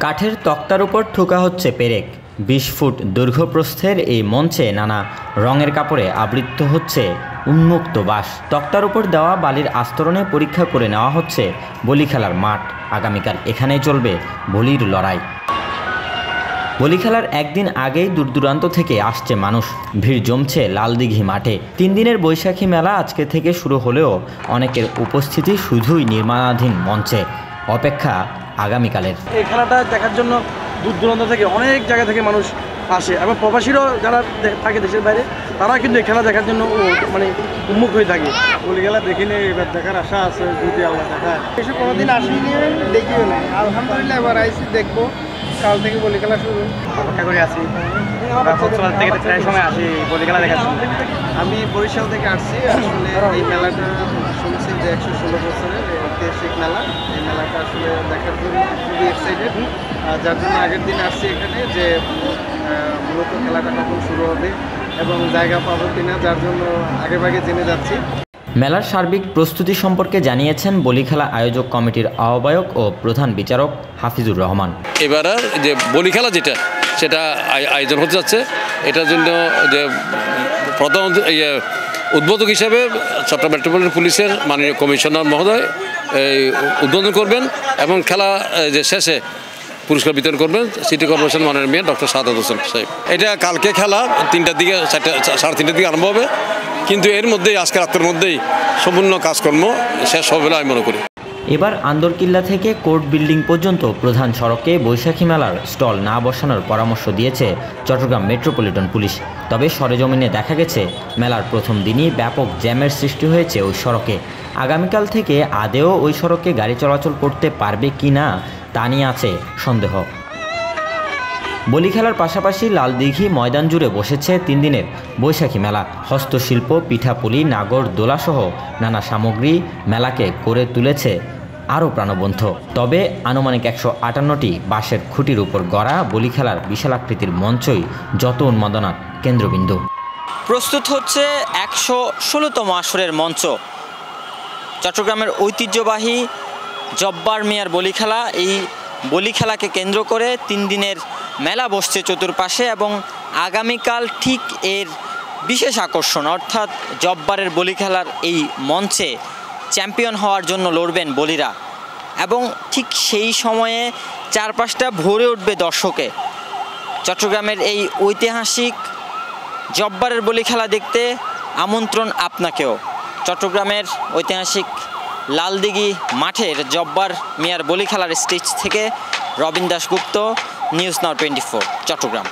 কাঠের তক্তার উপর ঠোকা হচ্ছে পেরেক। ২০ ফুট দৈর্ঘ্যপ্রস্থের এই মঞ্চে নানা রঙের কাপড়ে আবৃত হচ্ছে উন্মুক্ত বাঁশ। তক্তার উপর দেওয়া বালির আস্তরণে পরীক্ষা করে নেওয়া হচ্ছে বলি খেলার মাঠ। আগামীকাল এখানেই চলবে বলির লড়াই। বলি খেলার একদিন আগেই দূরদূরান্ত থেকে আসছে মানুষ, ভিড় জমছে লালদিঘি মাঠে। ৩ দিনের বৈশাখী মেলা আজকে থেকে শুরু হলেও অনেকের উপস্থিতি শুধুই নির্মাণাধীন মঞ্চে, অপেক্ষা আগামীকালের। এই খেলাটা দেখার জন্য দূর দূরান্ত থেকে অনেক জায়গা থেকে মানুষ আসে এবং প্রবাসীরাও যারা থাকে দেশের বাইরে তারা কিন্তু এই খেলা দেখার জন্য মানে উন্মুখ হয়ে থাকে। বলি খেলা দেখিনি, এবার দেখার আশা আছে যদি আল্লাহ দেখায়। এসব কোনোদিন আসিনি, দেখিও নাই, আলহামদুলিল্লাহ এবার আইসি, দেখবো। কাল থেকে বলি খেলা শুরু, অপেক্ষা করে আসি। থেকে প্রায় সময় আসি বলি খেলা দেখার জন্য। আমি বরিশাল থেকে আসছি। আসলে এই মেলাটা শুনছি যে 116 বছরের ঐতিহাসিক মেলা। এই মেলাটা আসলে দেখার জন্য খুবই এক্সাইটেড, যার জন্য আগের দিন আসছি এখানে যে মূলত খেলাটা কখন শুরু হবে এবং জায়গা পাবো কিনা, যার জন্য আগেভাগে জেনে যাচ্ছি। মেলার সার্বিক প্রস্তুতি সম্পর্কে জানিয়েছেন বলি খেলা আয়োজক কমিটির আহ্বায়ক ও প্রধান বিচারক হাফিজুর রহমান। এবারে যে বলি খেলা সেটা আয়োজন হতে যাচ্ছে, এটার জন্য যে প্রধান উদ্বোধক হিসেবে চট্টগ্রাম মেট্রোপলিটন পুলিশের মাননীয় কমিশনার মহোদয় উদ্বোধন করবেন এবং খেলা যে শেষে পুরস্কার বিতরণ করবেন সিটি কর্পোরেশন মাননীয় মেয়র ডক্টর সাদাত হোসেন সাহেব। এটা কালকে খেলা 3টার দিকে 3:30 দিকে আরম্ভ হবে, কিন্তু এর মধ্যেই আজকে রাতের মধ্যেই সম্পূর্ণ কাজকর্ম শেষ হবে বলে আমি মনে করি। এবার আন্দরকিল্লা থেকে কোর্ট বিল্ডিং পর্যন্ত প্রধান সড়কে বৈশাখী মেলার স্টল না বসানোর পরামর্শ দিয়েছে চট্টগ্রাম মেট্রোপলিটন পুলিশ। তবে সরেজমিনে দেখা গেছে মেলার প্রথম দিনই ব্যাপক জ্যামের সৃষ্টি হয়েছে ওই সড়কে। আগামীকাল থেকে আদেও ওই সড়কে গাড়ি চলাচল করতে পারবে কি না তা নিয়ে আছে সন্দেহ। বলি খেলার পাশাপাশি লালদিঘি ময়দান জুড়ে বসেছে 3 দিনের বৈশাখী মেলা। হস্তশিল্প, পিঠাপুলি, নাগর দোলাসহ নানা সামগ্রী মেলাকে করে তুলেছে আরও প্রাণবন্ত। তবে আনুমানিক 158টি বাঁশের খুঁটির উপর গড়া বলি খেলার বিশালাকৃতির মঞ্চই যত উন্মাদনার কেন্দ্রবিন্দু। প্রস্তুত হচ্ছে 116তম আসরের মঞ্চ। চট্টগ্রামের ঐতিহ্যবাহী জব্বার মিয়ার বলি খেলা, এই বলি খেলাকে কেন্দ্র করে 3 দিনের মেলা বসছে চতুর্পাশে এবং আগামীকাল ঠিক এর বিশেষ আকর্ষণ অর্থাৎ জব্বারের বলি খেলার এই মঞ্চে চ্যাম্পিয়ন হওয়ার জন্য লড়বেন বলিরা এবং ঠিক সেই সময়ে চারপাশটা ভরে উঠবে দর্শকে। চট্টগ্রামের এই ঐতিহাসিক জব্বারের বলি খেলা দেখতে আমন্ত্রণ আপনাকেও। চট্টগ্রামের ঐতিহাসিক লালদিঘি মাঠের জব্বার মিয়ার বলি খেলার স্টেজ থেকে রবিন দাশগুপ্ত, নিউজ নাও 24, চট্টগ্রাম।